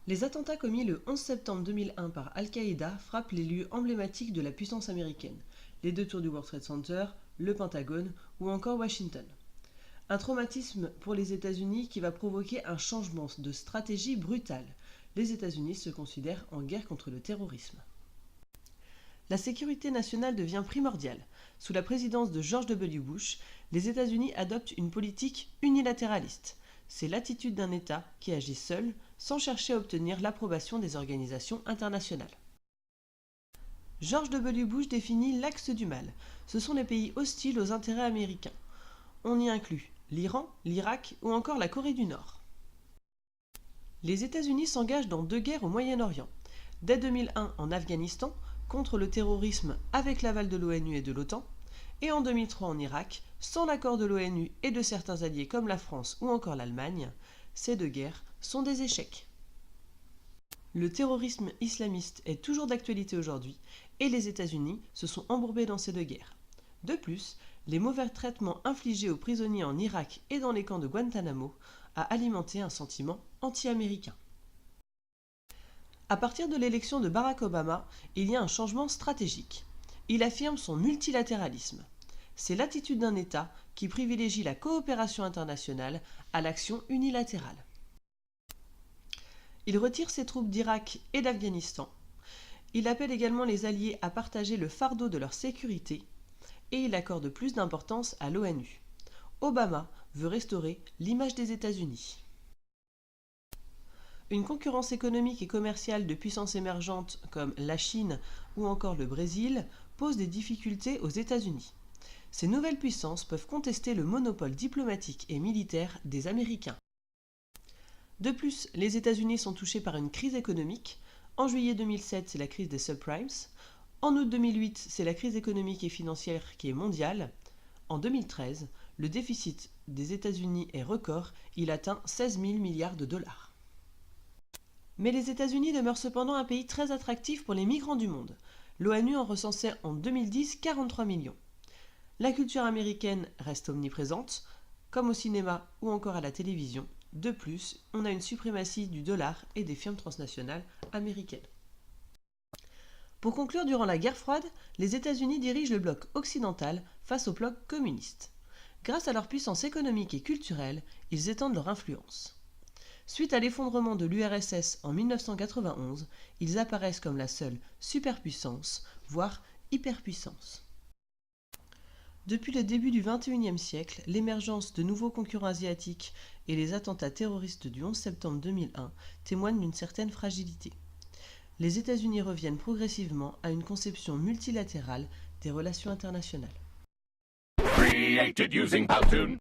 Les attentats commis le 11 septembre 2001 par Al-Qaïda frappent les lieux emblématiques de la puissance américaine, les deux tours du World Trade Center, le Pentagone ou encore Washington. Un traumatisme pour les États-Unis qui va provoquer un changement de stratégie brutal. Les États-Unis se considèrent en guerre contre le terrorisme. La sécurité nationale devient primordiale. Sous la présidence de George W. Bush, les États-Unis adoptent une politique unilatéraliste. C'est l'attitude d'un État qui agit seul, sans chercher à obtenir l'approbation des organisations internationales. George W. Bush définit l'axe du mal. Ce sont les pays hostiles aux intérêts américains. On y inclut l'Iran, l'Irak ou encore la Corée du Nord. Les États-Unis s'engagent dans deux guerres au Moyen-Orient. Dès 2001 en Afghanistan, contre le terrorisme avec l'aval de l'ONU et de l'OTAN, et en 2003 en Irak, sans l'accord de l'ONU et de certains alliés comme la France ou encore l'Allemagne. Ces deux guerres sont des échecs. Le terrorisme islamiste est toujours d'actualité aujourd'hui et les États-Unis se sont embourbés dans ces deux guerres. De plus, les mauvais traitements infligés aux prisonniers en Irak et dans les camps de Guantanamo a alimenté un sentiment anti-américain. À partir de l'élection de Barack Obama, il y a un changement stratégique. Il affirme son multilatéralisme. C'est l'attitude d'un État qui privilégie la coopération internationale à l'action unilatérale. Il retire ses troupes d'Irak et d'Afghanistan. Il appelle également les alliés à partager le fardeau de leur sécurité et il accorde plus d'importance à l'ONU. Obama veut restaurer l'image des États-Unis. Une concurrence économique et commerciale de puissances émergentes comme la Chine ou encore le Brésil pose des difficultés aux États-Unis. Ces nouvelles puissances peuvent contester le monopole diplomatique et militaire des Américains. De plus, les États-Unis sont touchés par une crise économique. En juillet 2007, c'est la crise des subprimes. En août 2008, c'est la crise économique et financière qui est mondiale. En 2013, le déficit des États-Unis est record, il atteint 16 000 milliards de dollars. Mais les États-Unis demeurent cependant un pays très attractif pour les migrants du monde. L'ONU en recensait en 2010 43 millions. La culture américaine reste omniprésente, comme au cinéma ou encore à la télévision. De plus, on a une suprématie du dollar et des firmes transnationales américaines. Pour conclure, durant la guerre froide, les États-Unis dirigent le bloc occidental face au bloc communiste. Grâce à leur puissance économique et culturelle, ils étendent leur influence. Suite à l'effondrement de l'URSS en 1991, ils apparaissent comme la seule superpuissance, voire hyperpuissance. Depuis le début du XXIe siècle, l'émergence de nouveaux concurrents asiatiques et les attentats terroristes du 11 septembre 2001 témoignent d'une certaine fragilité. Les États-Unis reviennent progressivement à une conception multilatérale des relations internationales. Created using Powtoon.